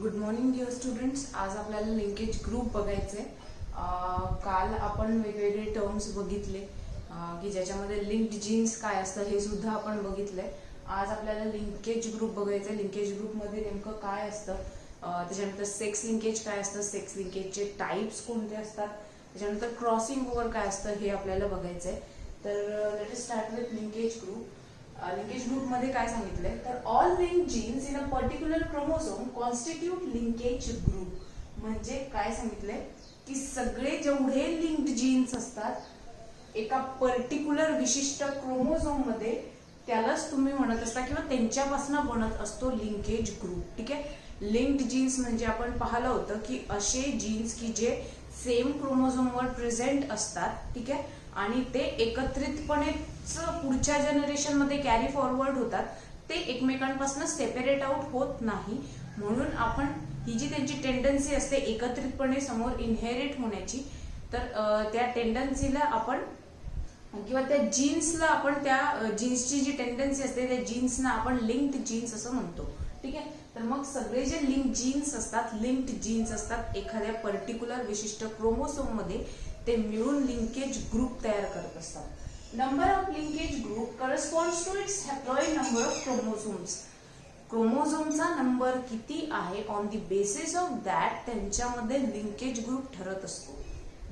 Good morning dear students. आज आपल्याला linkage group बघायचे. काल आपण वेगवेगळे टर्म्स बघितले की ज्याच्यामध्ये लिंक्ड जीन्स काय असतं हे सुद्धा आपण बघितलंय. आज आपल्याला लिंकेज ग्रुप बघायचे. लिंकेज ग्रुपमध्ये नेमकं काय असतं, त्याच्यानंतर सेक्स लिंकेज काय असतं, सेक्स लिंकेजचे टाइप्स कोणते असतात, त्याच्यानंतर क्रॉसिंग ओव्हर काय असतं हे आपल्याला बघायचंय. तर let us start with linkage group. Linkage group मध्ये काय सांगितलंय तर all link genes in a particular chromosome constitute linkage group. म्हणजे काय सांगितलंय की सगळे जेवढे लिंक्ड जीन्स असतात एका पर्टिक्युलर विशिष्ट क्रोमोझोम मध्ये त्यालाच तुम्ही म्हणत असता किंवा त्यांच्यापासून बनत असतो लिंकेज ग्रुप. ठीक आहे. लिंक्ड जीन्स म्हणजे आपण पाहिलं होतं की असे जीन्स की जे सेम क्रोमोझोमवर प्रेझेंट असतात. ठीक आहे. आणि ते एकत्रितपणे पुढच्या जनरेशन मध्ये कॅरी फॉरवर्ड होतात. ते एकमेकांपासून सेपरेट आउट होत नाही. म्हणून आपण ही जी त्यांची टेंडन्सी असते एकत्रितपणे समोर इनहेरिट होण्याची, तर त्या टेंडन्सीला आपण किंवा त्या जीन्सला आपण त्या जीन्सची जी टेंडन्सी असते त्या जीन्सना आपण लिंक्ड जीन्स असं म्हणतो. ठीक आहे. तर मग सगळे जे लिंक्ड जीन्स असतात एखाद्या पर्टिक्युलर विशिष्ट क्रोमोसोम मध्ये ते मिळून लिंकेज ग्रुप तयार करत असतात. Number of linkage group corresponds to its haploid number of chromosomes. क्रोमोझोमचा नंबर किती आहे on the basis of that त्यांच्यामध्ये लिंकेज ग्रुप ठरत असतो.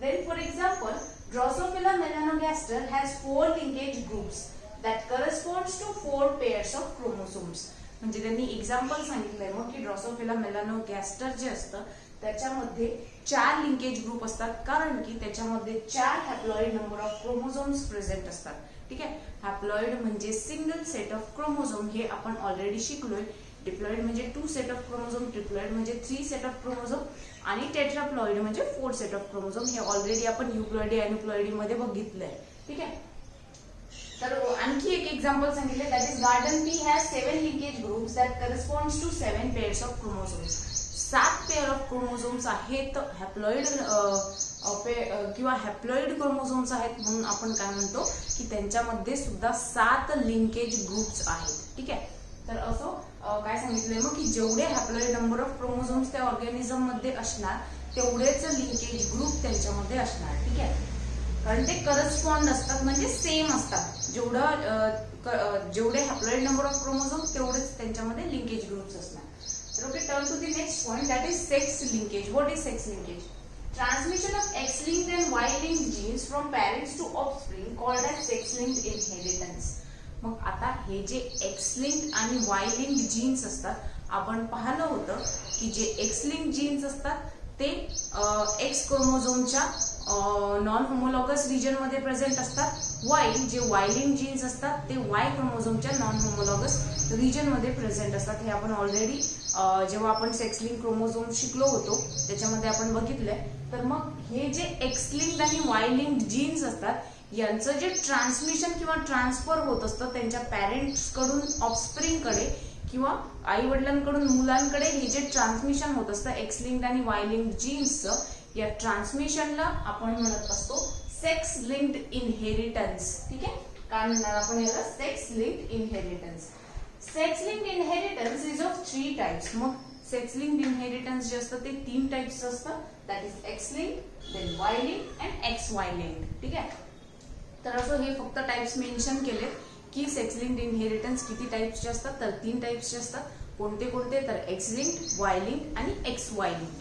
Then for example drosophila melanogaster has 4 linkage groups that corresponds to 4 pairs of chromosomes. म्हणजे त्यांनी example सांगितलंय मग की ड्रोसोफिला मेलॅनोगॅस्टर जे असतं त्याच्यामध्ये 4 लिंकेज ग्रुप असतात, कारण की त्याच्यामध्ये 4 haploid number of chromosomes present असतात. ठीक आहे. हॅप्लॉइड म्हणजे सिंगल सेट ऑफ क्रोमोझोम, हे आपण ऑलरेडी शिकलोय. डिप्लॉइड म्हणजे 2 सेट ऑफ क्रोमोझोम, ट्रिप्लॉइड म्हणजे 3 सेट ऑफ क्रोमोझोम आणि टेट्राप्लॉइड म्हणजे 4 सेट ऑफ क्रोमोझोम. हे ऑलरेडी आपण युप्लॉइडी एनुप्लॉइडी मध्ये बघितलंय. ठीक आहे. तर आणखी एक एक्झाम्पल सांगितले that is garden pea has 7 linkage groups that corresponds to 7 pairs of chromosomes. 7 pair of chromosomes आहेत हॅप्लॉइड किंवा हॅप्लॉइड क्रोमोझोम्स आहेत, म्हणून आपण काय म्हणतो की त्यांच्यामध्ये सुद्धा 7 लिंकेज ग्रुप्स आहेत. ठीक आहे. तर असं काय सांगितलंय मग की जेवढे हॅप्लॉइड नंबर ऑफ क्रोमोझोम्स त्या ऑर्गॅनिझम मध्ये असणार तेवढेच लिंकेज ग्रुप त्यांच्यामध्ये असणार. ठीक आहे. कारण ते करस्पॉन्ड असतात म्हणजे सेम असतात. जेवढे हॅप्लॉइड नंबर ऑफ क्रोमोझोम तेवढेच त्यांच्यामध्ये लिंकेज ग्रुप्स असणार. Okay, turn to the next point, that is sex linkage. What is sex linkage? Transmission of X-linked and Y-linked genes from parents to offspring called as sex-linked inheritance. मग आता हे जे X-linked आणि Y-linked jeans असतात आपण पाहिलं होतं की जे X-linked जीन्स असतात ते X क्रोमोझोमच्या नॉन होमोलॉगस रिजन मध्ये प्रेझेंट असतात. जे Y-linked जीन्स असतात ते Y क्रोमोझोमच्या नॉन होमोलॉगस रिजन मध्ये प्रेझेंट असतात. हे आपण ऑलरेडी जेव्हा आपण सेक्स लिंक क्रोमोझोम शिकलो होतो त्याच्यामध्ये आपण बघितलंय. तर मग हे जे X-linked आणि Y-linked जीन्स असतात यांचं जे ट्रान्समिशन किंवा ट्रान्सफर होत असतं त्यांच्या पॅरेंट्स कडून ऑफस्प्रिंग कडे किंवा आई वडिलांकडून मुलांकडे, हे जे ट्रान्समिशन होत असतं X-linked आणि Y-linked जीन्सचं, या ट्रान्समिशनला आपण म्हणत असतो सेक्स लिंक्ड इनहेरिटन्स. ठीक आहे. काय म्हणणार आपण याला? Sex linked inheritance. Sex linked inheritance is of 3 types. मग सेक्स लिंक्ड इनहेरिटन्स जे असतं ते 3 टाइप्स असतं. That is X-linked, then Y-linked and XY-linked. ठीक आहे. तर असं हे फक्त टाइप्स मेन्शन केले की सेक्स लिंक्ड इनहेरिटन्स किती टाइप्सचे असतात, तर 3 टाइप्सचे असतात. कोणते कोणते? तर X-linked, Y-linked आणि XY-linked.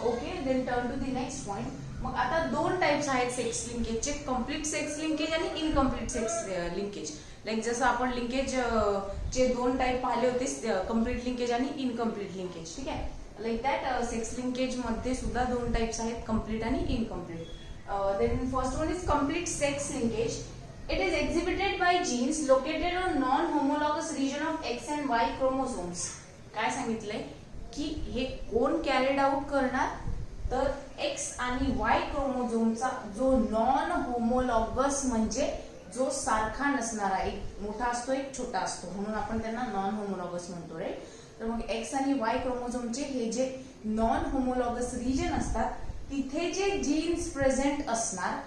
Okay. Then turn to the next point. मग आता 2 टाइप्स आहेत सेक्स लिंकेजचे, कम्प्लीट सेक्स लिंकेज आणि इनकम्प्लीट सेक्स लिंकेज. लाईक जसं आपण लिंकेज चे 2 टाइप पाहिले होते, कम्प्लीट लिंकेज आणि इनकम्प्लीट लिंकेज. ठीक आहे. लाईक दॅट सेक्स लिंकेज मध्ये सुद्धा 2 टाइप्स आहेत, कम्प्लीट आणि incomplete. Then first one is complete sex linkage. It is exhibited by genes located on non-homologous region of X and Y chromosomes. काय सांगितलंय की हे कोण कॅरीड आउट करणार, तर X आणि Y क्रोमोझोमचा जो नॉन होमोलॉगस म्हणजे जो सारखा नसणारा, एक मोठा असतो एक छोटा असतो म्हणून आपण त्यांना नॉन होमोलॉगस म्हणतो. राईट. तर मग X आणि Y क्रोमोझोमचे हे जे नॉन होमोलॉगस रिजन असतात तिथे जे जीन्स प्रेझेंट असणार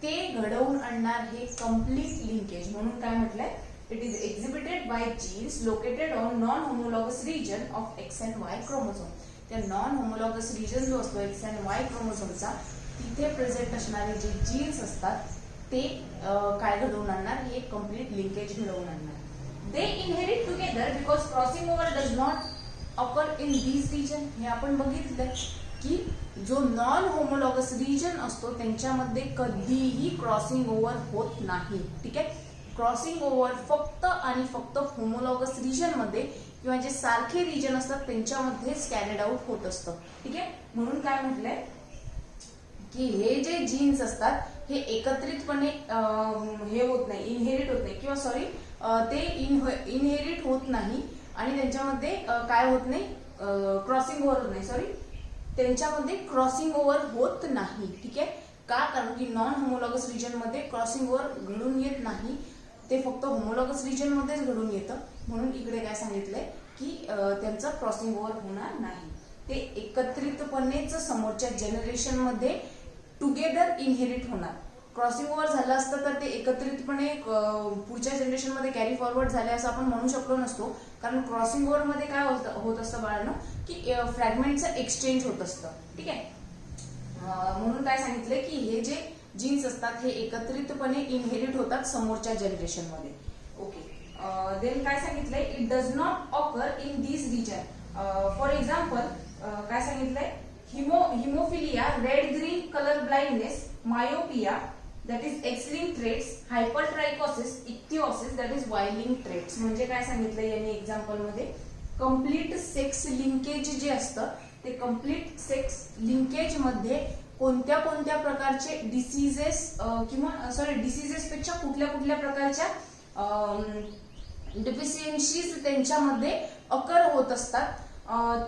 ते घडवून आणणार हे कम्प्लीट लिंकेज. म्हणून काय म्हटलंय it is exhibited by genes located on non homologous region of X and Y chromosome. त्या नॉन होमोलॉगस रिजन जो असतो एक्स अँड वाय क्रोमोझोमचा, तिथे प्रेझेंट असणारे जे जीन्स असतात ते काय घडवून आणणार, हे कम्प्लीट लिंकेज घडवून आणणार. They inherit together because crossing over does not occur in these region. हे आपण बघितलं की जो नॉन होमोलॉगस रिजन असतो त्यांच्यामध्ये कधीही क्रॉसिंग ओव्हर होत नाही. ठीक आहे, क्रॉसिंग ओव्हर फक्त आणि फक्त होमोलॉगस रिजन मध्ये किंवा जे सारखे रिजन असतात त्यांच्यामध्येच कॅरिड आउट होत असतं. ठीक आहे, म्हणून काय म्हटलंय की हे जे जीन्स असतात हे एकत्रितपणे हे होत नाही, इनहेरिट होत नाही, किंवा सॉरी ते इनहेरिट होत नाही आणि त्यांच्यामध्ये काय होत नाही, क्रॉसिंग ओव्हर होत नाही, सॉरी त्यांच्यामध्ये क्रॉसिंग ओव्हर होत नाही. ठीक आहे, का, कारण की नॉन होमोलॉगस रिजन मध्ये क्रॉसिंग ओव्हर घडून येत नाही, ते फक्त होमोलॉगस रिजन मध्येच घडून येतं. म्हणून इकडे काय सांगितलंय की त्यांचं क्रॉसिंग ओव्हर होणार नाही, ते एकत्रितपणेच समोरच्या जनरेशन मध्ये टुगेदर इनहेरिट होणार. क्रॉसिंग ओव्हर झालं असतं तर ते एकत्रितपणे पुढच्या जनरेशन मध्ये कॅरी फॉरवर्ड झाले असं आपण म्हणू शकलो नसतो, कारण क्रॉसिंग ओव्हर मध्ये काय होत असतं बाळांनो की फ्रॅगमेंटचं एक्सचेंज होत असतं. ठीक आहे, म्हणून काय सांगितलंय की हे जे जीन्स असतात हे एकत्रितपणे इनहेरिट होतात समोरच्या जनरेशन मध्ये. ओके, देन काय सांगितलंय, it does not occur in this region. For example काय सांगितलंय, haemophilia, red green colour blindness, myopia that is X-linked traits, hypertrichosis, ichthyosis that is Y-linked traits. म्हणजे काय सांगितलं यांनी एक्झाम्पल मध्ये, कम्प्लीट सेक्स लिंकेज जे असतं ते कम्प्लीट सेक्स लिंकेज मध्ये कोणत्या कोणत्या प्रकारचे डिसीजेस किंवा सॉरी डिसीजेस पेक्षा कुठल्या कुठल्या प्रकारच्या डिफिशियन्सीज त्यांच्यामध्ये अकर होत असतात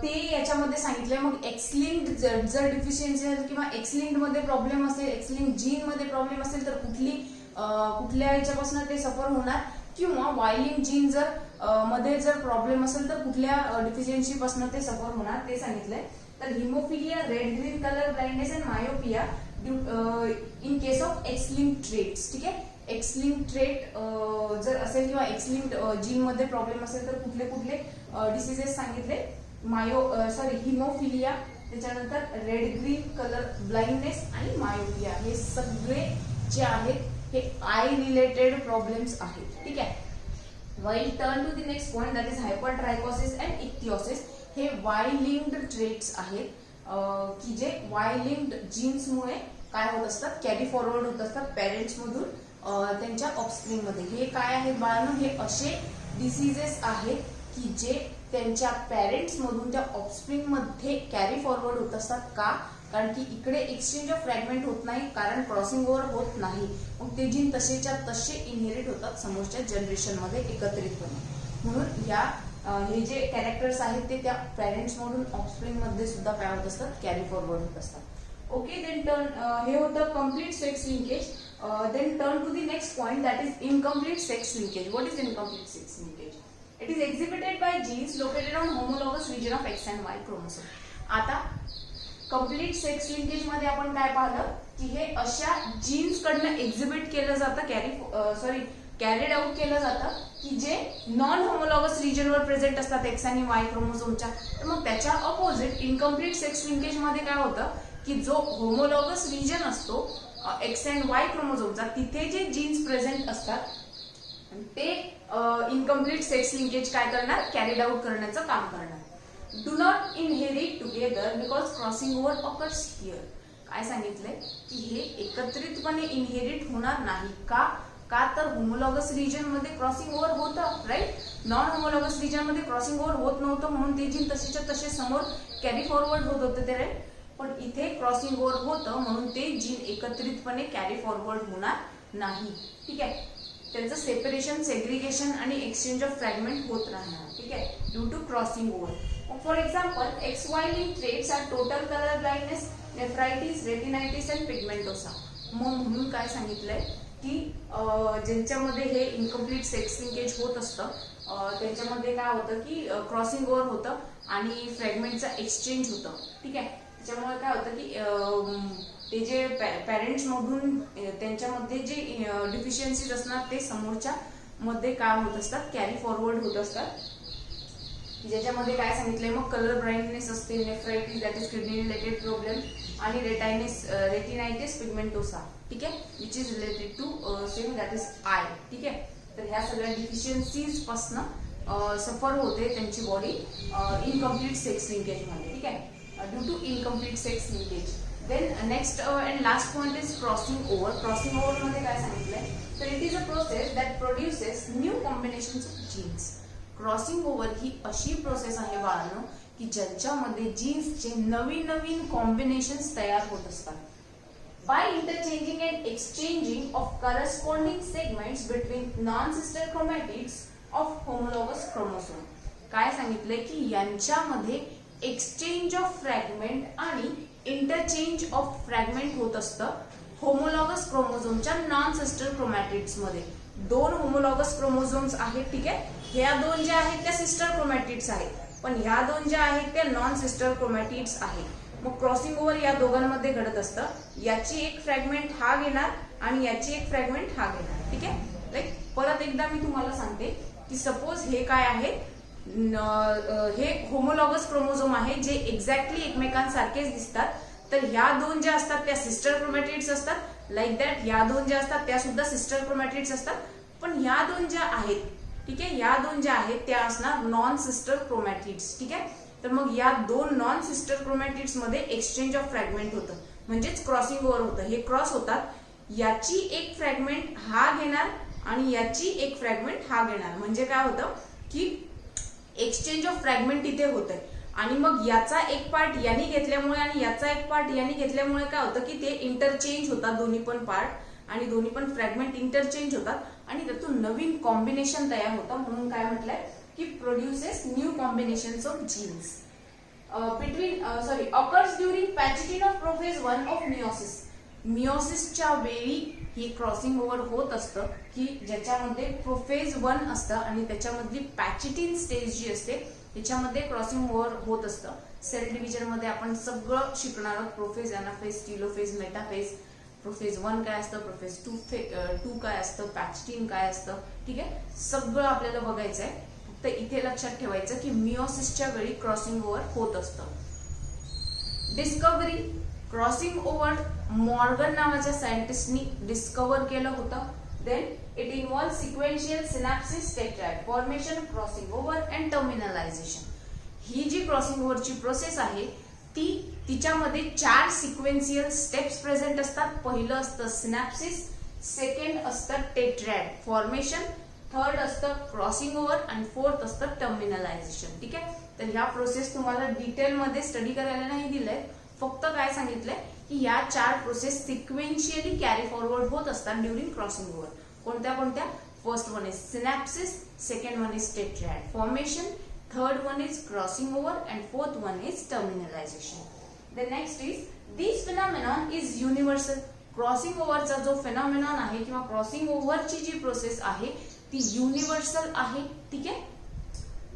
ते याच्यामध्ये सांगितलंय. मग एक्सलिंक्ड जर डिफिशियन्सी किंवा एक्सलिंक्ड मध्ये प्रॉब्लेम असेल, एक्सलिंक्ड जीन मध्ये प्रॉब्लेम असेल तर कुठल्या याच्यापासून ते सफर होणार, किंवा वायलिंग जीन जर मध्ये जर प्रॉब्लेम असेल तर कुठल्या डिफिशियन्सी पासून ते सफर होणार ते सांगितलंय. तर haemophilia, red green colour blindness and myopia in case of X linked traits. ठीक आहे, एक्सलिंक्ड ट्रेट जर असेल किंवा एक्सलिंक्ड जीन मध्ये प्रॉब्लेम असेल तर कुठले कुठले डिसीजेस सांगितले, हिमोफिलिया, त्याच्यानंतर रेड ग्रीन कलर ब्लाइंडनेस आणि मायोपिया, हे सगळे जे आहेत हे आय रिलेटेड प्रॉब्लेम्स आहेत. ठीक आहे, while turn to the next point that is hypertrichosis and ichthyosis. हे वाय लिंक्ड ट्रेट्स आहेत की जे वाय लिंक्ड जीन्स मुळे काय होत असतात, कॅरी फॉरवर्ड होत असतात पेरेंट्स मधून त्यांच्या ऑफस्प्रिंग मध्ये. हे काय आहेत बाळांनो, हे असे डिसीजेस आहेत की जे त्यांच्या पेरेंट्स मधून त्या ऑफस्प्रिंग मध्ये कॅरी फॉरवर्ड होत असतात. का, कारण की इकडे एक्सचेंज ऑफ फ्रॅगमेंट होत नाही, कारण क्रॉसिंग ओव्हर होत नाही, मग ते जीन तसेच्या तसे इनहेरिट होतात समोरच्या जनरेशन मध्ये एकत्रितपणे. म्हणून या हे जे कॅरेक्टर्स आहेत ते त्या पेरेंट्स मधून ऑफस्प्रिंग मध्ये सुद्धा काय होत असतात, कॅरी फॉरवर्ड होत असतात. ओके, देन टर्न हे होतं complete sex linkage. Then turn to the next point that is incomplete sex linkage. What is incomplete sex linkage? It is exhibited by genes located on homologous region of X and Y chromosome. आता complete sex linkage मध्ये आपण काय पाहिलं की हे अशा jeans कडनं exhibit केलं जातं, कॅरिड आउट केलं जातं की जे नॉन होमोलॉगस रिजनवर प्रेझेंट असतात एक्स आणि वाय क्रोमोझोमच्या. तर मग त्याच्या अपोजिट इनकम्प्लीट सेक्स लिंकेज मध्ये काय होतं की जो होमोलॉगस रिजन असतो एक्स अँड वाय क्रोमोझोमचा, तिथे जे जीन्स प्रेझेंट असतात ते इनकम्प्लीट सेक्स लिंकेज काय करणार, कॅरिड आउट करण्याचं काम करणार. Do not inherit together because crossing over occurs here. काय सांगितलंय की हे एकत्रितपणे इनहेरिट होणार नाही. का तर होमोलॉगस रिजन मध्ये क्रॉसिंग ओव्हर होतं, राईट. नॉन होमोलॉगस रिजन मध्ये क्रॉसिंग ओव्हर होत नव्हतं, म्हणून ते जीन तसेच्या तसे समोर कॅरी फॉरवर्ड होत होते ते, राईट. पण इथे क्रॉसिंग ओव्हर होतं म्हणून ते जीन एकत्रितपणे कॅरी फॉरवर्ड होणार नाही. ठीक आहे, त्यांचं सेपरेशन, सेग्रिगेशन आणि एक्सचेंज ऑफ फ्रॅगमेंट होत राहणार. ठीक आहे, due to crossing over. For example XY link traits are total colour blindness, nephritis, retinitis and pigmentosa. मग म्हणून काय सांगितलंय की ज्यांच्यामध्ये हे इनकम्प्लीट सेक्स लिंकेज होत असतं त्यांच्यामध्ये काय होतं की क्रॉसिंग ओव्हर होतं आणि फ्रॅगमेंटचा एक्सचेंज होतं. ठीक आहे, त्याच्यामुळे काय होतं की ते जे पेरेंट्स मधून त्यांच्यामध्ये जे डिफिशियन्सीज असणार ते समोरच्या मध्ये काय होत असतात, कॅरी फॉरवर्ड होत असतात, ज्याच्यामध्ये काय सांगितलंय मग कलर ब्लाइंडनेस असते, nephritis that is kidney related problem, आणि रेटिनायटिस पिगमेंटोसा, ठीक आहे, which is related to same that is eye, ठीक आहे. तर ह्या सगळ्या डिफिशियन्सीज पासून सफर होते त्यांची बॉडी इनकम्प्लीट सेक्स लिंकेज मध्ये, ठीक आहे, due to incomplete sex linkage. Then next and last point is crossing over. Crossing over मध्ये काय सांगितलंय, तर it is a process that produces new combinations of genes. Crossing over ही अशी process आहे बाळांनो की ज्याच्यामध्ये जीन्सचे नवीन नवीन कॉम्बिनेशन्स तयार होत असतात. By interchanging and exchanging of corresponding segments between non sister chromatids of homologous chromosome. काय सांगितलंय की यांच्यामध्ये एक्सचेंज ऑफ फ्रॅगमेंट आणि इंटरचेंज ऑफ फ्रॅगमेंट होत असतं होमोलॉगस क्रोमोझोमच्या नॉन सिस्टर क्रोमॅटिड्स मध्ये. दोन होमोलॉगस क्रोमोझोम्स आहेत, ठीक आहे, ह्या दोन ज्या आहेत त्या सिस्टर क्रोमॅटिड्स आहेत, पण ह्या दोन ज्या आहेत त्या नॉन सिस्टर क्रोमॅटिड्स आहेत. मग क्रॉसिंग ओव्हर या दोघांमध्ये घडत असतं. याची एक फ्रॅगमेंट हा घेणार आणि याची एक फ्रॅगमेंट हा घेणार, ठीक आहे. लाईक परत एकदा मी तुम्हाला सांगते की सपोज हे काय आहे, हे होमोलॉगस क्रोमोझोम आहे जे एक्झॅक्टली एकमेकांसारखेच दिसतात. तर ह्या दोन ज्या असतात त्या सिस्टर क्रोमॅटिड्स असतात, लाईक दॅट ह्या दोन ज्या असतात त्या सुद्धा सिस्टर क्रोमॅटिड्स असतात. पण ह्या दोन ज्या आहेत, ठीक आहे, या दोन ज्या आहेत त्या असणार नॉन सिस्टर क्रोमॅटिड्स, ठीक आहे. तर मग या दोन नॉन सिस्टर क्रोमॅटिड्स मध्ये एक्सचेंज ऑफ फ्रॅगमेंट होतं, म्हणजेच क्रॉसिंग ओव्हर होतं. हे क्रॉस होतात, याची एक फ्रॅगमेंट हा घेणार आणि याची एक फ्रॅगमेंट हा घेणार, म्हणजे काय होतं की एक्सचेंज ऑफ फ्रॅगमेंट इथे होतंय. आणि मग याचा एक पार्ट यांनी घेतल्यामुळे आणि याचा एक पार्ट यांनी घेतल्यामुळे काय होतं की ते इंटरचेंज होतात दोन्ही पण पार्ट आणि दोन्ही पण फ्रॅगमेंट इंटरचेंज होतात आणि त्यातून नवीन कॉम्बिनेशन तयार होतं. म्हणून काय म्हटलंय की produces new combinations of genes occurs during pachytene of prophase 1 of meiosis. मियोसिसच्या वेळी ही क्रॉसिंग ओव्हर होत असतं की ज्याच्यामध्ये प्रोफेज 1 असतं आणि त्याच्यामधली पॅचिटिन स्टेज जी असते त्याच्यामध्ये क्रॉसिंग ओव्हर होत असतं. सेल डिव्हिजन मध्ये आपण सगळं शिकणार आहोत, prophase, anaphase, telophase, metaphase. Prophase 1 काय असतं, प्रोफेज 2 काय असतं, पॅचिटिन काय असतं, ठीक आहे, सगळं आपल्याला बघायचं आहे. फक्त इथे लक्षात ठेवायचं की मियोसिसच्या वेळी क्रॉसिंग ओव्हर होत असतं. डिस्कव्हरी. क्रॉसिंग ओव्हर मॉर्गन नावाच्या सायंटिस्टनी डिस्कव्हर केलं होतं. Then it involves sequential synapses, tetrad formation, crossing over and terminalization. ही जी क्रॉसिंग ओव्हरची प्रोसेस आहे ती तिच्यामध्ये 4 सिक्वेन्शियल स्टेप्स प्रेझेंट असतात. पहिलं असतं सिनॅप्सिस, सेकंड असतं टेट्रॅड फॉर्मेशन, थर्ड असतं क्रॉसिंग ओव्हर आणि फोर्थ असतं टर्मिनलायझेशन, ठीक आहे. तर ह्या प्रोसेस तुम्हाला डिटेल मध्ये स्टडी करायला नाही दिलंय, फक्त काय सांगितलंय की या 4 प्रोसेस सिक्वेन्शियली कॅरी फॉरवर्ड होत असतात ड्युरिंग क्रॉसिंग ओव्हर. कोणत्या कोणत्या? First one is synapsis, second one is tetrad formation, third one is crossing over and fourth one is terminalisation. The next is this phenomenon is universal. Crossing ओव्हरचा जो phenomenon आहे किंवा crossing ओव्हरची जी process आहे ती universal आहे, ठीक आहे,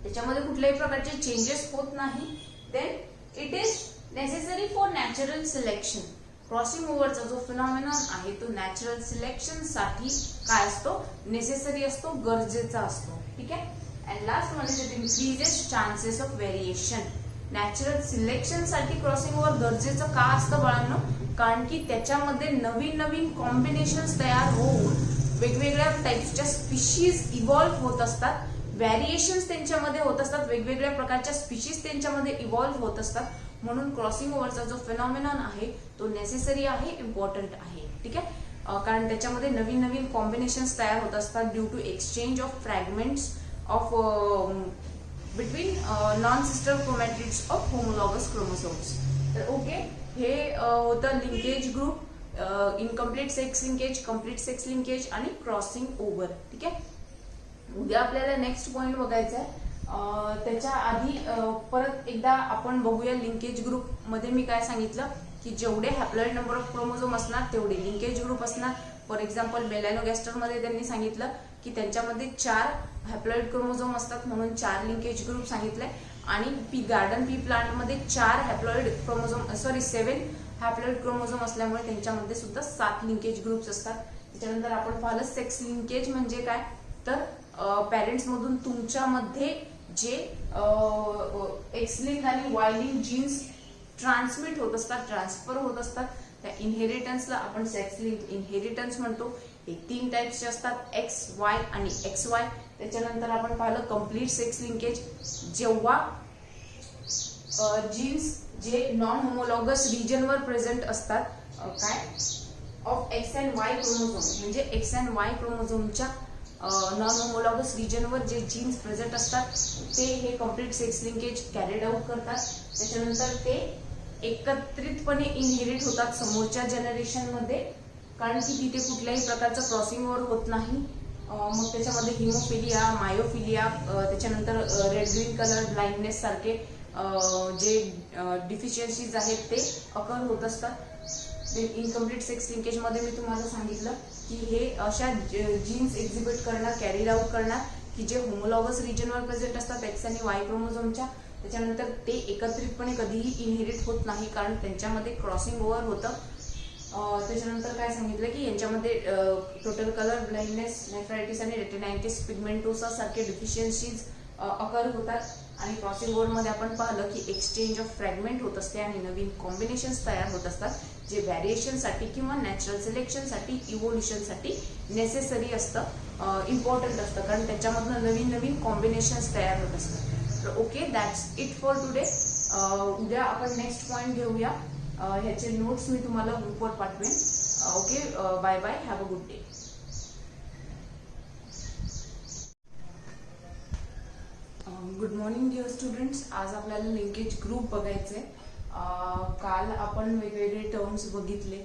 त्याच्यामध्ये कुठल्याही प्रकारचे चेंजेस होत नाही. Then it is necessary for natural selection. Crossing ओव्हरचा जो फिनॉमिनॉन आहे तो नॅचरल सिलेक्शन साठी काय असतो, नेसेसरी असतो, गरजेचा असतो, ठीक आहे. And last one is it increases chances of variation. Natural selection साठी क्रॉसिंग ओव्हर गरजेचं का असतं बाळांनो, कारण की त्याच्यामध्ये नवीन नवीन कॉम्बिनेशन्स तयार होऊन वेगवेगळ्या टाइप्सच्या स्पीशीज इव्हॉल्व्ह होत असतात, व्हेरिएशन्स त्यांच्यामध्ये होत असतात, वेगवेगळ्या प्रकारच्या स्पीशीज त्यांच्यामध्ये इव्हॉल्व्ह होत असतात. म्हणून क्रॉसिंग ओव्हरचा जो फिनॉमिनॉन आहे तो नेसेसरी आहे, इम्पॉर्टंट आहे, ठीक आहे, कारण त्याच्यामध्ये नवीन नवीन कॉम्बिनेशन्स तयार होत असतात due to exchange of fragments of between non sister chromatids of homologous chromosomes. तर ओके, हे होतं linkage group, incomplete sex linkage, complete sex linkage आणि क्रॉसिंग ओव्हर, ठीक आहे. उद्या आपल्याला नेक्स्ट पॉइंट बघायचा आहे. त्याच्या आधी परत एकदा आपण बघूया लिंकेज ग्रुप मध्ये मी काय सांगितलं की जेवढे हॅप्लॉइड नंबर ऑफ क्रोमोझोम असणार तेवढे लिंकेज ग्रुप असणार. फॉर एक्झाम्पल मेलॅनोगॅस्टर मध्ये त्यांनी सांगितलं की त्यांच्यामध्ये 4 हॅप्लॉइड क्रोमोझोम असतात म्हणून 4 लिंकेज ग्रुप सांगितले. आणि गार्डन पी प्लांट मध्ये 4 हॅप्लॉइड क्रोमोझोम 7 हॅप्लॉइड क्रोमोझोम असल्यामुळे त्यांच्यामध्ये सुद्धा 7 लिंकेज ग्रुप्स असतात. त्याच्यानंतर आपण पाहिलं सेक्स लिंकेज म्हणजे काय, तर पॅरेंट्स मधून तुमच्यामध्ये जे एक्स लिंक आणि वाय लिंक जीन्स ट्रान्समिट होत असतात, ट्रान्सफर होत असतात, त्या इनहेरिटन्सला आपण सेक्स लिंक इनहेरिटन्स म्हणतो. हे 3 टाइप्सचे असतात, एक्स वाय आणि एक्स वाय. त्याच्यानंतर आपण पाहिलं कम्प्लीट सेक्स लिंकेज, जेव्हा जीन्स जे नॉन होमोलॉगस रिजनवर प्रेझेंट असतात, काय of X and Y chromosome, म्हणजे x and Y क्रोमोझोमच्या non homologous रिजनवर जे जीन्स प्रेझेंट असतात ते हे complete sex linkage carried out करतात. त्याच्यानंतर ते एकत्रितपणे इनहेरिट होतात समोरच्या जनरेशन मध्ये, कारण की तिथे कुठल्याही प्रकारचं क्रॉसिंग ओव्हर होत नाही. मग त्याच्यामध्ये हिमोफिलिया, मायोफिलिया, त्याच्यानंतर रेड ग्रीन कलर ब्लाइंडनेस सारखे जे डिफिशियन्सीज आहेत ते अकर होत असतात. इनकम्प्लीट सेक्स लिंकेज मध्ये मी तुम्हाला सांगितलं की हे अशा जीन्स एक्झिबिट करणार, कॅरी आउट करणार की जे होमोलॉगस रिजनवर प्रेझेंट असतात एक्स आणि वाय क्रोमोझोमच्या. त्याच्यानंतर ते एकत्रितपणे कधीही इनहेरिट होत नाही, कारण त्यांच्यामध्ये क्रॉसिंग ओव्हर होतं. त्याच्यानंतर काय सांगितलं की यांच्यामध्ये टोटल कलर ब्लाइंडनेस, नेफ्रायटिस आणि रेटिनायटिस पिगमेंटोसा सारखे डिफिशियन्सीज अकर होतात. आणि क्रॉसिंग ओव्हर मध्ये आपण पाहिलं की एक्सचेंज ऑफ फ्रॅगमेंट होत असते आणि नवीन कॉम्बिनेशन्स तयार होत असतात, जे व्हॅरिएशनसाठी किंवा नॅचरल सिलेक्शनसाठी, इव्होल्युशनसाठी नेसेसरी असतं, इम्पॉर्टंट असतं, कारण त्याच्यामधून नवीन नवीन कॉम्बिनेशन्स तयार होत असतात. तर okay, that's it for today. उद्या आपण नेक्स्ट पॉइंट घेऊया. ह्याचे नोट्स मी तुम्हाला ग्रुपवर पाठवेन. Okay, bye bye, have a good day. Good morning dear students. आज आपल्याला लिंकेज ग्रुप बघायचे. काल आपण वेगवेगळे टर्म्स बघितले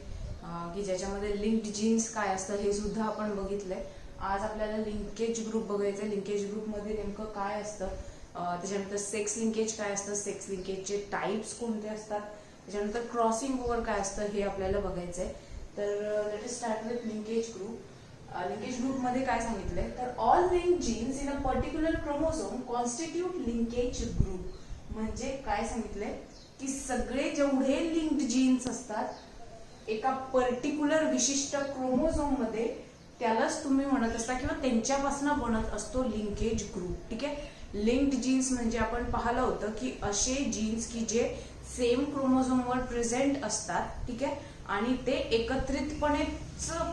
की ज्याच्यामध्ये लिंक्ड जीन्स काय असतं हे सुद्धा आपण बघितलंय. आज आपल्याला लिंकेज ग्रुप बघायचं. लिंकेज ग्रुप मध्ये नेमकं काय असतं, त्याच्यानंतर सेक्स लिंकेज काय असतं, सेक्स लिंकेजचे टाइप्स कोणते असतात, त्याच्यानंतर क्रॉसिंग ओव्हर काय असतं हे आपल्याला बघायचंय. तर let us start with linkage group. Linkage group मध्ये काय सांगितलंय, तर all link genes in a particular chromosome constitute linkage group. म्हणजे काय सांगितलंय की सगळे जेवढे लिंक्ड जीन्स असतात एका पर्टिक्युलर विशिष्ट क्रोमोझोम मध्ये, त्यालाच तुम्ही म्हणत असता किंवा त्यांच्यापासून बनत असतो लिंकेज ग्रुप. ठीक आहे. लिंक्ड जीन्स म्हणजे आपण पाहिलं होतं की असे जीन्स की जे सेम क्रोमोझोमवर प्रेझेंट असतात, ठीक आहे, आणि ते एकत्रितपणे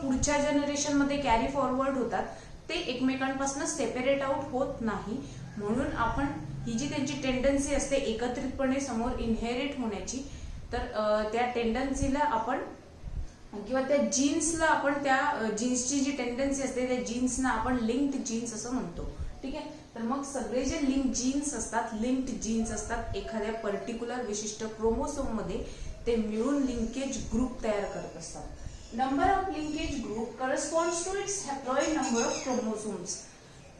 पुढच्या जनरेशन मध्ये कॅरी फॉरवर्ड होतात, ते एकमेकांपासून सेपरेट आउट होत नाही. म्हणून आपण ही जी त्यांची टेंडन्सी असते एकत्रितपणे समोर इनहेरिट होण्याची, तर त्या टेंडन्सीला आपण किंवा त्या जीन्सला आपण, त्या जीन्सची जी टेंडन्सी असते त्या जीन्सना आपण लिंक्ड जीन्स असं म्हणतो. ठीक आहे. तर मग सगळे जे लिंक जीन्स असतात, लिंक्ड जीन्स असतात एखाद्या पर्टिक्युलर विशिष्ट क्रोमोसोम मध्ये, ते मिळून लिंकेज ग्रुप तयार करत असतात. Number of linkage group corresponds to its haploid number of chromosomes.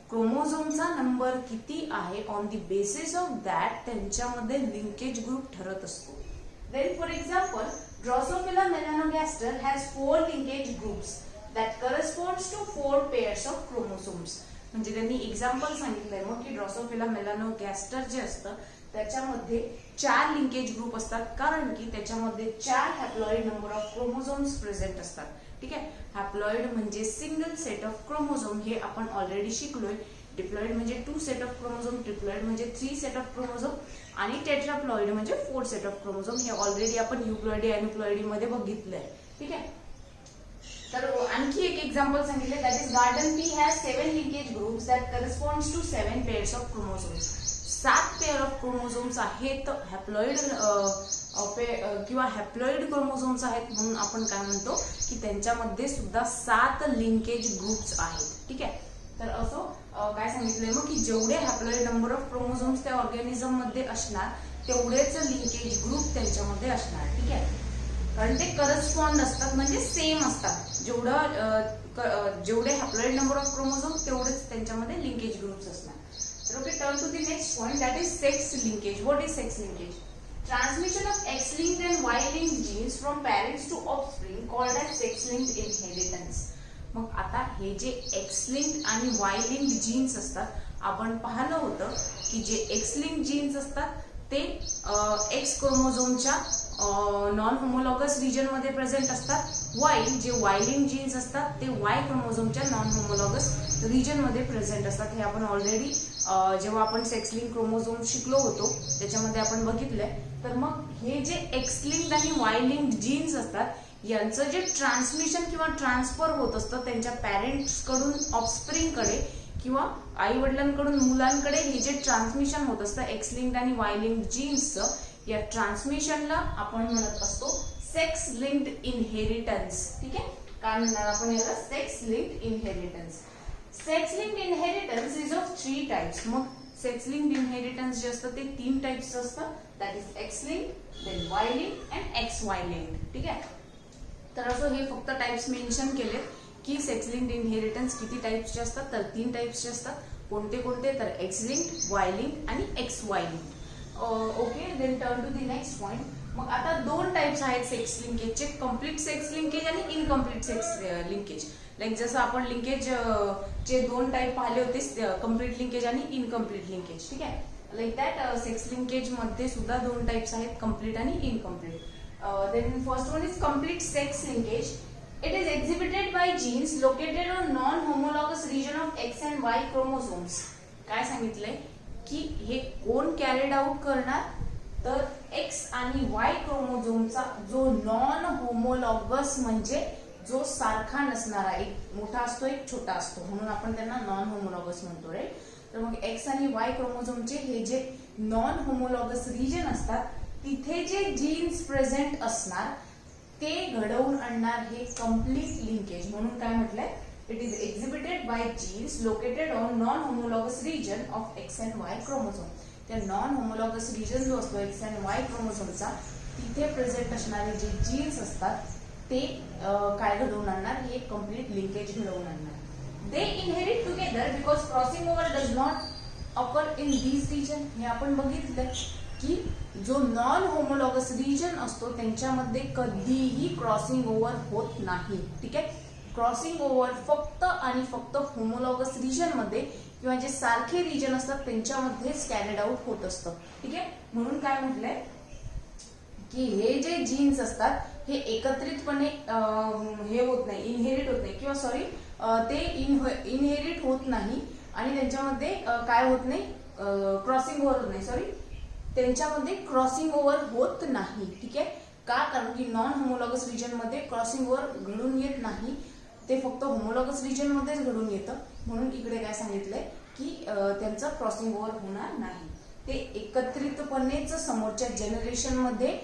क्रोमोझोमचा नंबर किती आहे on the basis of that त्यांच्यामध्ये लिंकेज ग्रुप ठरत असतो. Then for example, drosophila melanogaster has 4 linkage groups that corresponds to 4 pairs of chromosomes. म्हणजे त्यांनी example सांगितलंय मग की ड्रोसोफिला मेलॅनोगॅस्टर जे असतं त्याच्यामध्ये 4 लिंकेज ग्रुप असतात, कारण की त्याच्यामध्ये 4 haploid number of chromosomes present असतात. ठीक आहे. हॅप्लॉइड म्हणजे सिंगल सेट ऑफ क्रोमोझोम, हे आपण ऑलरेडी शिकलोय. डिप्लॉइड म्हणजे 2 सेट ऑफ क्रोमोझोम, ट्रिप्लॉइड म्हणजे 3 सेट ऑफ क्रोमोझोम आणि टेट्राप्लॉइड म्हणजे 4 सेट ऑफ क्रोमोझोम. हे ऑलरेडी आपण युप्लॉइडी एनुप्लॉइडी मध्ये बघितलंय. ठीक आहे. तर आणखी एक एक्झाम्पल सांगितले, that is garden pea has 7 linkage groups that corresponds to 7 pairs of chromosomes. 7 pair of chromosomes आहेत हॅप्लॉइड किंवा हॅप्लॉइड क्रोमोझोम्स आहेत, म्हणून आपण काय म्हणतो की त्यांच्यामध्ये सुद्धा 7 लिंकेज ग्रुप्स आहेत. ठीक आहे. तर असं काय सांगितलंय मग की जेवढे हॅप्लॉइड नंबर ऑफ क्रोमोझोम्स त्या ऑर्गॅनिझम मध्ये असणार तेवढेच लिंकेज ग्रुप त्यांच्यामध्ये असणार. ठीक आहे. कारण ते करस्पॉन्ड असतात, म्हणजे सेम असतात. जेवढे हॅप्लॉइड नंबर ऑफ क्रोमोझोम तेवढेच त्यांच्यामध्ये लिंकेज ग्रुप्स असणार. तर okay, turn to the next point, that is sex linkage. What is sex linkage? Transmission of X-linked and Y-linked genes from parents to offspring called as sex-linked inheritance. मग आता हे जे X-linked आणि Y-linked jeans असतात, आपण पाहिलं होतं की जे X-linked जीन्स असतात ते X क्रोमोझोमच्या नॉन होमोलॉगस रिजन मध्ये प्रेझेंट असतात, वाईल जे वायलिंग जीन्स असतात ते वाय क्रोमोझोमच्या नॉन होमोलॉगस रिजन मध्ये प्रेझेंट असतात. हे आपण ऑलरेडी जेव्हा आपण सेक्स लिंक क्रोमोझोम शिकलो होतो त्याच्यामध्ये आपण बघितलंय. तर मग हे जे एक्स लिंक्ड आणि वाय लिंक्ड जीन्स असतात यांचं जे ट्रान्समिशन किंवा ट्रान्सफर होत असतं त्यांच्या पॅरेंट्स कडून ऑफस्प्रिंग कडे किंवा आई वडिलांकडून मुलांकडे हे जे ट्रान्समिशन होत असतं एक्स लिंक्ड आणि वाय लिंक्ड जीन्सचं, या ट्रान्समिशनला आपण म्हणत असतो सेक्स लिंक्ड इनहेरिटन्स. ठीक आहे, काय म्हणणार आपण याला? Sex linked inheritance. Sex linked inheritance is of 3 types. मग सेक्स लिंक्ड इनहेरिटन्स जे असतं ते 3 टाइप्सचं असतं. That is X linked, then Y linked and X Y linked. ठीक आहे, तर असं हे फक्त टाइप्स मेन्शन केले की सेक्स लिंक्ड इनहेरिटन्स किती टाइप्सचे असतात, तर 3 टाइप्सचे असतात. कोणते कोणते? तर एक्स लिंक्ड, वाय लिंक्ड आणि X Y linked. Okay, then turn to the next point. मग आता 2 टाइप्स आहेत सेक्स लिंकेजचे, कम्प्लीट सेक्स लिंकेज आणि इनकम्प्लीट सेक्स लिंकेज. लाईक जसं आपण लिंकेज चे 2 टाइप पाहिले होते, कम्प्लीट लिंकेज आणि इनकम्प्लीट लिंकेज. ठीक आहे, लाईक दॅट सेक्स लिंकेज मध्ये सुद्धा 2 टाइप्स आहेत, कम्प्लीट आणि incomplete. Then first one is complete sex linkage. It is exhibited by genes located on non-homologous region of X and Y chromosomes. काय सांगितलंय की हे कोण कॅरीड आउट करणार, तर X आणि Y क्रोमोझोमचा जो नॉन होमोलॉगस म्हणजे जो सारखा नसणारा, एक मोठा असतो एक छोटा असतो म्हणून आपण त्यांना नॉन होमोलॉगस म्हणतो. राईट, तर मग X आणि Y क्रोमोझोमचे हे जे नॉन होमोलॉगस रिजन असतात तिथे जे जीन्स प्रेझेंट असणार ते घडवून आणणार हे कम्प्लीट लिंकेज. म्हणून काय म्हटलंय? It is exhibited by genes located on non homologous region of X and Y chromosome. त्या नॉन होमोलॉगस रिजन जो असतो एक्स अँड वाय क्रोमोझोमचा तिथे प्रेझेंट असणारे जे जीन्स असतात ते काय घडवून आणणार? हे कम्प्लीट लिंकेज घडवून आणणार. They inherit together because crossing over does not occur in these region. हे आपण बघितलं की जो नॉन होमोलॉगस रिजन असतो त्यांच्यामध्ये कधीही क्रॉसिंग ओव्हर होत नाही. ठीक आहे, क्रॉसिंग ओव्हर फक्त आणि फक्त होमोलॉगस रिजन मध्ये किंवा जे सारखे रिजन असतात त्यांच्यामध्येच कॅरीड आउट होत असतं. ठीक आहे, म्हणून काय म्हटलंय की हे जे जीन्स असतात हे एकत्रितपणे हे होत नाही, इनहेरिट होत नाही किंवा सॉरी ते इनहेरिट होत नाही आणि त्यांच्यामध्ये काय होत नाही, क्रॉसिंग ओव्हर होत नाही. सॉरी, त्यांच्यामध्ये क्रॉसिंग ओव्हर होत नाही. ठीक आहे, का? कारण की नॉन होमोलॉगस रिजन मध्ये क्रॉसिंग ओव्हर घडून येत नाही, ते फक्त होमोलॉगस रिजन मध्येच घडून येतं. म्हणून इकडे काय सांगितलंय की त्यांचं क्रॉसिंग ओव्हर होणार नाही. ते एकत्रितपणेच समोरच्या जनरेशन मध्ये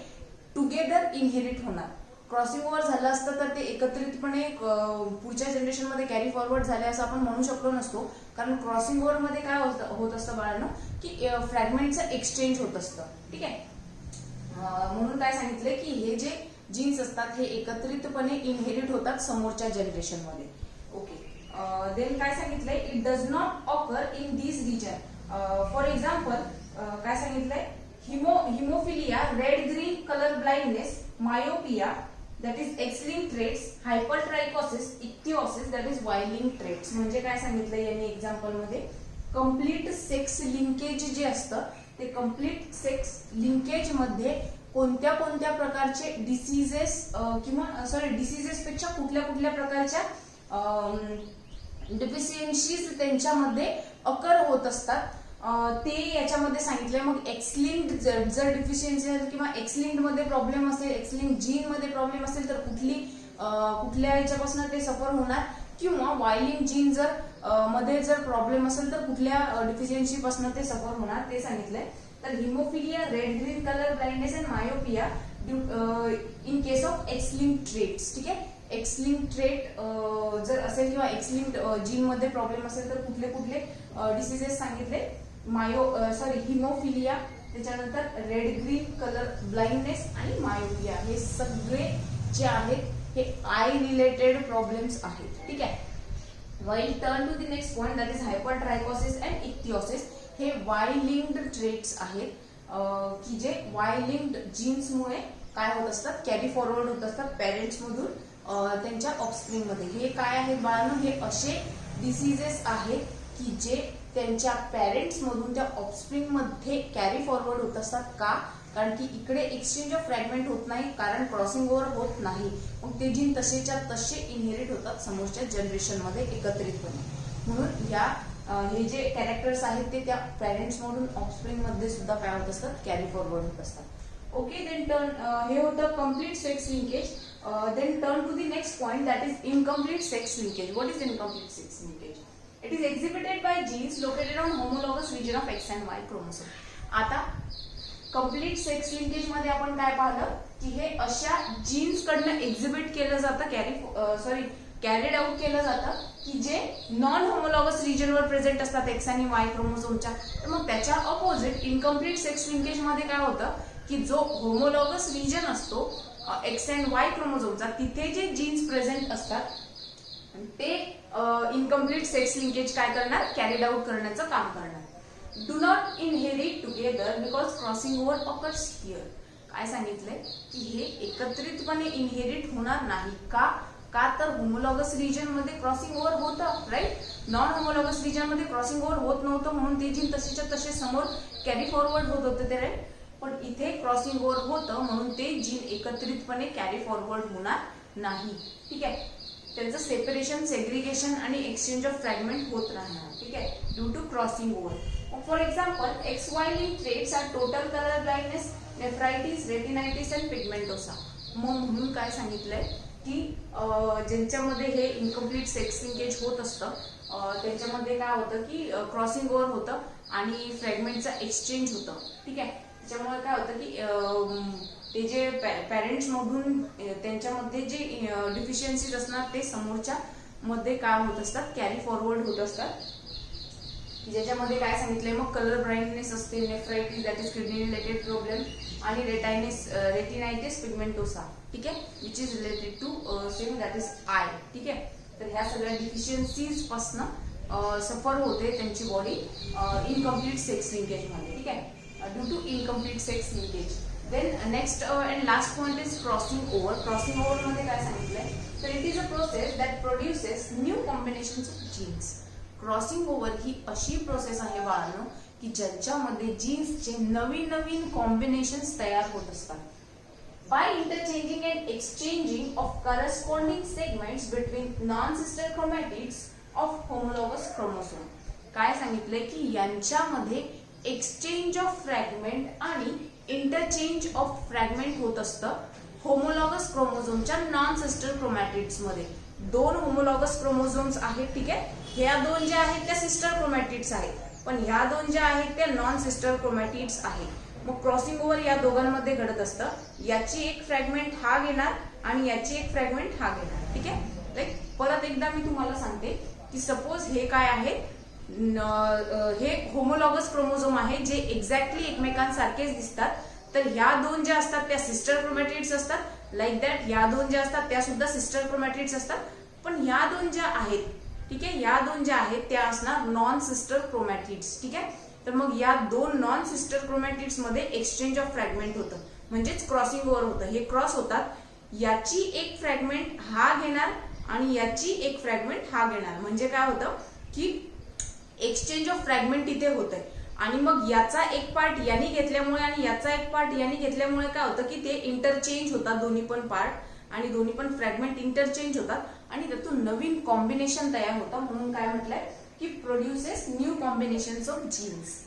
टुगेदर इनहेरिट होणार. क्रॉसिंग ओव्हर झालं असतं तर ते एकत्रितपणे पुढच्या जनरेशन मध्ये कॅरी फॉरवर्ड झाले असं आपण म्हणू शकलो नसतो. कारण क्रॉसिंग ओव्हर मध्ये काय होत असतं बाळांनो की फ्रॅगमेंटचं एक्सचेंज होत असतं. ठीक आहे, म्हणून काय सांगितलंय की हे जे जीन्स असतात हे एकत्रितपणे इनहेरिट होतात समोरच्या जनरेशन मध्ये. ओके, देन काय सांगितलंय? It does not occur in this region. For example काय सांगितलंय? Haemophilia, red green colour blindness, myopia that is X-linked traits, hypertrichosis, ichthyosis that is Y-linked traits. म्हणजे काय सांगितलंय यांनी एक्झाम्पल मध्ये? कम्प्लीट सेक्स लिंकेज जे असतं ते कम्प्लीट सेक्स लिंकेज मध्ये कोणत्या कोणत्या प्रकारचे डिसीजेस किंवा सॉरी डिसीजेस पेक्षा कुठल्या कुठल्या प्रकारच्या डिफिशियन्सीज त्यांच्यामध्ये अकर होत असतात ते याच्यामध्ये सांगितलंय. मग एक्स लिंक्ड जर डिफिशियन्सी असेल किंवा एक्स लिंक्ड मध्ये प्रॉब्लेम असेल, एक्स लिंक्ड जीन मध्ये प्रॉब्लेम असेल तर कुठल्या याच्यापासून ते सफर होणार, किंवा वाय लिंक्ड जीन जर मध्ये जर प्रॉब्लेम असेल तर कुठल्या डिफिशियन्सी पासून ते सफर होणार ते सांगितलंय. तर haemophilia, red green colour blindness and myopia in case of x linked traits. ठीक आहे, एक्स लिंक्ड ट्रेट जर असेल किंवा एक्स लिंक्ड जीन मध्ये प्रॉब्लेम असेल तर कुठले कुठले डिसीजेस सांगितले? हिमोफिलिया, त्याच्यानंतर रेड ग्रीन कलर ब्लाइंडनेस आणि मायोपिया. हे सगळे जे आहेत हे आय रिलेटेड प्रॉब्लेम्स आहेत. ठीक आहे, while turn to the next point that is hypertrichosis and ichthyosis. हे वाय लिंक्ड ट्रेट्स आहेत की जे वाय लिंक्ड जीन्स मुळे काय होत असतात, कॅरी फॉरवर्ड होत असतात पेरेंट्स मधून त्यांच्या ऑफस्प्रिंग मध्ये. हे काय आहेत बाळांनो? हे असे डिसीजेस आहेत की जे त्यांच्या पॅरेंट्स मधून त्या ऑफस्प्रिंग मध्ये कॅरी फॉरवर्ड होत असतात. का? कारण की इकडे एक्सचेंज ऑफ फ्रॅगमेंट होत नाही, कारण क्रॉसिंग ओव्हर होत नाही. मग ते जीन तसेच्या तसे इनहेरिट होतात समोरच्या जनरेशन मध्ये एकत्रितपणे. म्हणून या हे जे कॅरेक्टर्स आहेत ते त्या पॅरेंट्स मधून ऑफस्प्रिंग मध्ये सुद्धा काय होत असतात, कॅरी फॉरवर्ड होत असतात. ओके, देन टर्न हे होतं complete sex linkage. Then turn to the next point, that is incomplete sex linkage. What is incomplete sex linkage? It is exhibited by genes located on homologous region of X and Y chromosome. आता complete sex linkage मध्ये आपण काय पाहिलं की हे अशा jeans कडनं exhibit केलं जातं, कॅरीड आउट केलं जातं की जे नॉन होमोलॉगस रिजनवर प्रेझेंट असतात एक्स आणि वाय क्रोमोसोमच्या. तर मग त्याच्या अपोजिट इनकम्प्लीट सेक्स लिंकेज मध्ये काय होतं की जो होमोलॉगस रिजन असतो एक्स अँड वाय क्रोमोसोमचा, तिथे जे जीन्स प्रेझेंट असतात ते इनकम्प्लीट सेक्स लिंकेज काय करणार, कॅरीड आउट करण्याचं काम करणार. Do not inherit together because crossing over occurs here. काय सांगितलंय की हे एकत्रितपणे इनहेरिट होणार नाही. का तर होमोलॉगस रिजन मध्ये क्रॉसिंग ओव्हर होतं, राईट. नॉन होमोलॉगस रिजन मध्ये क्रॉसिंग ओव्हर होत नव्हतं, म्हणून ते जीन तसेच्या तसे समोर कॅरी फॉरवर्ड होत होते ते, राईट. पण इथे क्रॉसिंग ओव्हर होतं म्हणून ते जीन एकत्रितपणे कॅरी फॉरवर्ड होणार नाही. ठीक आहे, त्यांचं सेपरेशन, सेग्रिगेशन आणि एक्सचेंज ऑफ फ्रॅगमेंट होत राहणार. ठीक आहे, due to crossing over. For example, XY link traits are total colour blindness, nephritis, retinitis and pigmentosa. मग म्हणून काय सांगितलंय की ज्यांच्यामध्ये हे इनकम्प्लीट सेक्स लिंकेज होत असतं त्यांच्यामध्ये काय होतं की क्रॉसिंग ओव्हर होतं आणि फ्रॅगमेंटचा एक्सचेंज होतं. ठीक आहे, त्याच्यामुळे काय होतं की ते जे पॅरेंट्स मधून त्यांच्यामध्ये जे डिफिशियन्सीज असणार ते समोरच्या मध्ये काय होत असतात, कॅरी फॉरवर्ड होत असतात. ज्याच्यामध्ये काय सांगितलंय मग कलर ब्लाइंडनेस असते, nephritis that is kidney related problem, आणि रेटिनायटिस पिगमेंटोसा. ठीक आहे, which is related to same that is eye. ठीक आहे, तर ह्या सगळ्या डिफिशियन्सीज पासून सफर होते त्यांची बॉडी इनकम्प्लीट सेक्स लिंकेज मध्ये. ठीक आहे, due to incomplete sex linkage. Then next and last point is crossing over. Crossing over मध्ये काय सांगितलंय तर it is a process that produces new combinations of genes. Crossing over ही अशी process आहे बाळांनो की ज्यांच्यामध्ये जीन्सचे नवीन नवीन कॉम्बिनेशन्स तयार होत असतात. By interchanging and exchanging of corresponding segments between non sister chromatids of homologous chromosome. काय सांगितलंय की यांच्यामध्ये एक्सचेंज ऑफ फ्रॅगमेंट आणि इंटरचेंज ऑफ फ्रॅगमेंट होत असतं होमोलॉगस क्रोमोझोमच्या नॉन सिस्टर क्रोमॅटिड्स मध्ये. दोन होमोलॉगस क्रोमोझोम्स आहेत. ठीक आहे, ह्या दोन ज्या आहेत त्या सिस्टर क्रोमॅटिड्स आहेत, पण ह्या दोन ज्या आहेत त्या नॉन सिस्टर क्रोमॅटिड्स आहेत. मग क्रॉसिंग ओव्हर या दोघांमध्ये घडत असतं. याची एक फ्रॅगमेंट हा घेणार आणि याची एक फ्रॅगमेंट हा घेणार. ठीक आहे, लाईक परत एकदा मी तुम्हाला सांगते की सपोज हे काय आहे, हे होमोलॉगस क्रोमोझोम आहे जे एक्झॅक्टली एकमेकांसारखेच दिसतात. तर ह्या दोन ज्या असतात त्या सिस्टर क्रोमॅटिड्स असतात. लाईक दॅट ह्या दोन ज्या असतात त्या सुद्धा सिस्टर क्रोमॅटिड्स असतात. पण ह्या दोन ज्या आहेत, ठीक आहे, या दोन ज्या आहेत त्या असणार नॉन सिस्टर क्रोमॅटिड्स. ठीक आहे, तर मग या दोन नॉन सिस्टर क्रोमॅटिड्स मध्ये एक्सचेंज ऑफ फ्रॅगमेंट होतं, म्हणजेच क्रॉसिंग ओव्हर होतं. हे क्रॉस होतात, याची एक फ्रॅगमेंट हा घेणार आणि याची एक फ्रॅगमेंट हा घेणार. म्हणजे काय होतं की एक्सचेंज ऑफ फ्रॅगमेंट इथे होतंय. आणि मग याचा एक पार्ट यांनी घेतल्यामुळे आणि याचा एक पार्ट यांनी घेतल्यामुळे काय होतं की ते इंटरचेंज होतात दोन्ही पण पार्ट आणि दोन्ही पण फ्रॅगमेंट इंटरचेंज होतात आणि त्यातून नवीन कॉम्बिनेशन तयार होतं. म्हणून काय म्हटलंय की produces new combinations of genes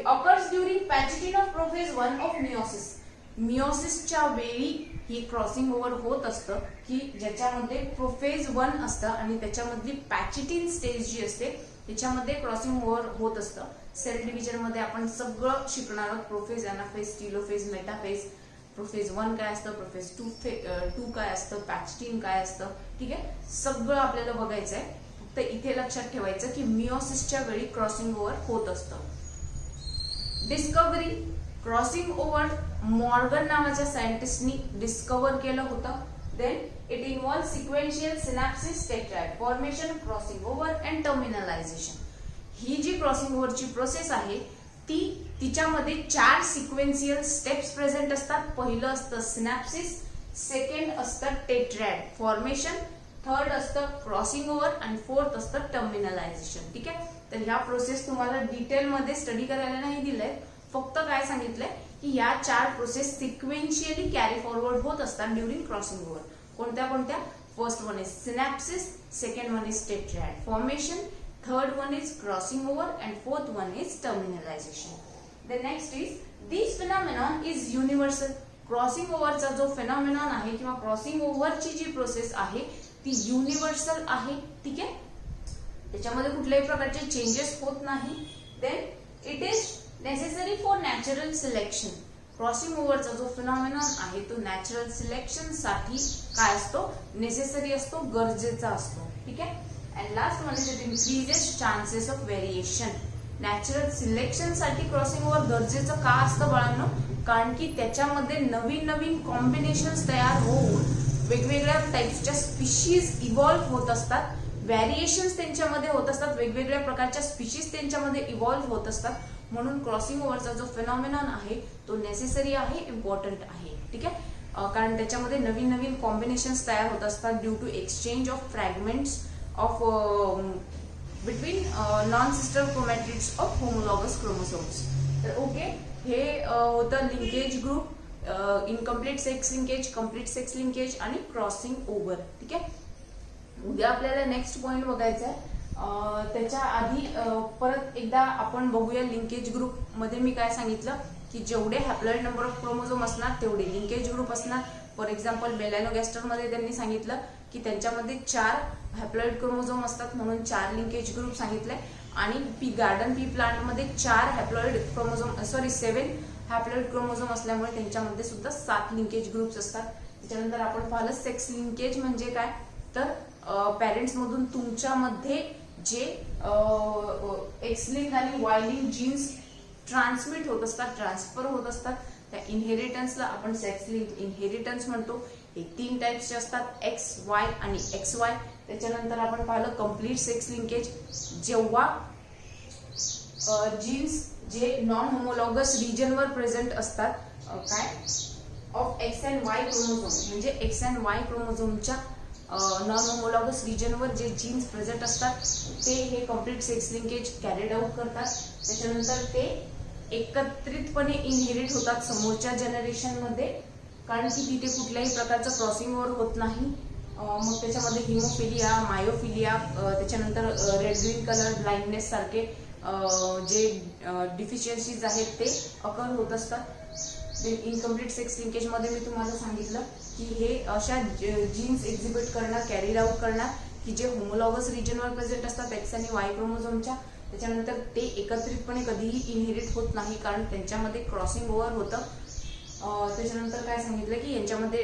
occurs during pachytene of prophase 1 of meiosis. मियोसिसच्या वेळी ही क्रॉसिंग ओव्हर होत असतं की ज्याच्यामध्ये प्रोफेज 1 असतं आणि त्याच्यामधली पॅचिटिन स्टेज जी असते त्याच्यामध्ये क्रॉसिंग ओव्हर होत असतं. सेल डिव्हिजन मध्ये आपण सगळं शिकणार आहोत. Prophase, anaphase, telophase, metaphase. Prophase 1 काय असतं, प्रोफेज 2 काय असतं, पॅचिटिन काय असतं. ठीक आहे, सगळं आपल्याला बघायचं आहे. फक्त इथे लक्षात ठेवायचं की मियोसिसच्या वेळी क्रॉसिंग ओव्हर होत असतं. डिस्कव्हरी. क्रॉसिंग ओव्हर मॉर्गन नावाच्या सायंटिस्टनी डिस्कव्हर केलं होतं. Then it involve sequential synapsis, tetrad formation, crossing over and terminalisation. ही जी क्रॉसिंग ओव्हरची प्रोसेस आहे तिच्यामध्ये 4 सिक्वेन्शियल स्टेप्स प्रेझेंट असतात. पहिलं असतं सिनॅप्सिस, सेकंड असतं टेट्राइड फॉर्मेशन, थर्ड असतं क्रॉसिंग ओव्हर आणि फोर्थ असतं टर्मिनलायझेशन. ठीक आहे, तर ह्या प्रोसेस तुम्हाला डिटेलमध्ये स्टडी करायला नाही दिलंय, फक्त काय सांगितलंय की या 4 प्रोसेस सिक्वेन्शियली कॅरी फॉरवर्ड होत असतात ड्युरिंग क्रॉसिंग ओव्हर. कोणत्या कोणत्या? First one is synapsis, second one is tetrad formation, third one is crossing over and fourth one is terminalization. The next is this phenomenon is universal. Crossing ओव्हरचा जो phenomenon आहे किंवा crossing ओव्हरची जी process आहे ती universal आहे. ठीक आहे, त्याच्यामध्ये कुठल्याही प्रकारचे चेंजेस होत नाही. Then it is necessary for natural selection. Crossing ओव्हरचा जो फिनॉमिनॉन आहे तो नॅचरल सिलेक्शन साठी काय असतो? नेसेसरी असतो, गरजेचा असतो. ठीक आहे, and last one is it increases chances of variation. Natural selection साठी क्रॉसिंग ओव्हर गरजेचं का असतं बाळांनो? कारण की त्याच्यामध्ये नवीन नवीन कॉम्बिनेशन्स तयार होऊन वेगवेगळ्या टाइप्सच्या स्पीशीज इव्हॉल्व्ह होत असतात, व्हॅरिएशन्स त्यांच्यामध्ये होत असतात, वेगवेगळ्या प्रकारच्या स्पीशीज त्यांच्यामध्ये इव्हॉल्व्ह होत असतात. म्हणून क्रॉसिंग ओव्हरचा जो फिनॉमिनॉन आहे तो नेसेसरी आहे, इम्पॉर्टंट आहे. ठीक आहे, कारण त्याच्यामध्ये नवीन नवीन कॉम्बिनेशन्स तयार होत असतात due to exchange of fragments of between non-sister chromatids of homologous chromosomes. तर ओके, हे होतं linkage group, incomplete sex linkage, complete sex linkage आणि क्रॉसिंग ओव्हर. ठीक आहे, उद्या आपल्याला नेक्स्ट पॉइंट बघायचा आहे. त्याच्या आधी परत एकदा आपण बघूया लिंकेज ग्रुप मध्ये मी काय सांगितलं की जेवढे हॅप्लॉइड नंबर ऑफ क्रोमोझोम असणार तेवढे लिंकेज ग्रुप असणार. फॉर एक्झाम्पल मेलॅनोगॅस्टर मध्ये त्यांनी सांगितलं की त्यांच्यामध्ये 4 हॅप्लॉइड क्रोमोझोम असतात म्हणून 4 लिंकेज ग्रुप सांगितले. आणि गार्डन पी प्लांट मध्ये 4 हॅप्लॉइड क्रोमोझोम 7 हॅप्लॉइड क्रोमोझोम असल्यामुळे त्यांच्यामध्ये सुद्धा 7 लिंकेज ग्रुप्स असतात. त्याच्यानंतर आपण पाहिलं सेक्स लिंकेज म्हणजे काय, तर पॅरेंट्स मधून तुमच्यामध्ये जे एक्स लिंक आणि वाय लिंक जीन्स ट्रान्समिट होत असतात, ट्रान्सफर होत असतात, त्या इनहेरिटन्सला आपण सेक्स लिंक इनहेरिटन्स म्हणतो. हे 3 टाइप्सचे असतात, एक्स वाय आणि एक्स वाय. त्याच्यानंतर आपण पाहिलं कम्प्लीट सेक्स लिंकेज, जेव्हा जीन्स जे नॉन होमोलॉगस रिजनवर प्रेझेंट असतात, काय of X and Y chromosome, म्हणजे x and Y क्रोमोझोमच्या non homologous रिजनवर जे जीन्स प्रेझेंट असतात ते हे complete sex linkage carried out करतात. त्याच्यानंतर ते एकत्रितपणे इनहेरिट होतात समोरच्या जनरेशन मध्ये, कारण की तिथे कुठल्याही प्रकारचं क्रॉसिंग ओव्हर होत नाही. मग त्याच्यामध्ये हिमोफिलिया, मायोफिलिया, त्याच्यानंतर रेड ग्रीन कलर ब्लाइंडनेस सारखे जे डिफिशियन्सीज आहेत ते अकर होत असतात. इनकम्प्लीट सेक्स लिंकेज मध्ये मी तुम्हाला सांगितलं की हे अशा जीन्स एक्झिबिट करणार, कॅरीड आउट करणार की जे होमोलॉगस रिजनवर प्रेझेंट असतात एक्स आणि वाय क्रोमोझोमच्या. त्याच्यानंतर ते एकत्रितपणे कधीही इनहेरिट होत नाही कारण त्यांच्यामध्ये क्रॉसिंग ओव्हर होतं. त्याच्यानंतर काय सांगितलं की यांच्यामध्ये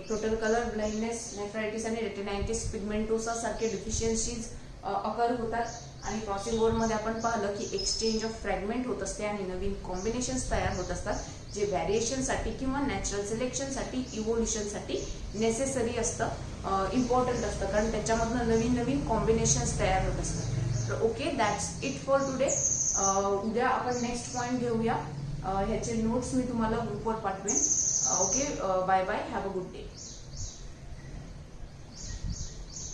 टोटल कलर ब्लाइंडनेस, नेफ्रायटिस आणि रेटिनायटिस पिगमेंटोसा सारखे डिफिशियन्सीज अकर होतात. आणि क्रॉसिंग ओव्हर मध्ये आपण पाहिलं की एक्सचेंज ऑफ फ्रॅगमेंट होत असते आणि नवीन कॉम्बिनेशन्स तयार होत असतात जे व्हॅरिएशनसाठी किंवा नॅचरल सिलेक्शनसाठी, इव्होल्युशनसाठी नेसेसरी असतं, इम्पॉर्टंट असतं, कारण त्याच्यामधनं नवीन नवीन कॉम्बिनेशन्स तयार होत असतात. तर okay, that's it for today. उद्या आपण नेक्स्ट पॉइंट घेऊया. ह्याचे नोट्स मी तुम्हाला ग्रुपवर पाठवेन. Okay, bye bye, have a good day.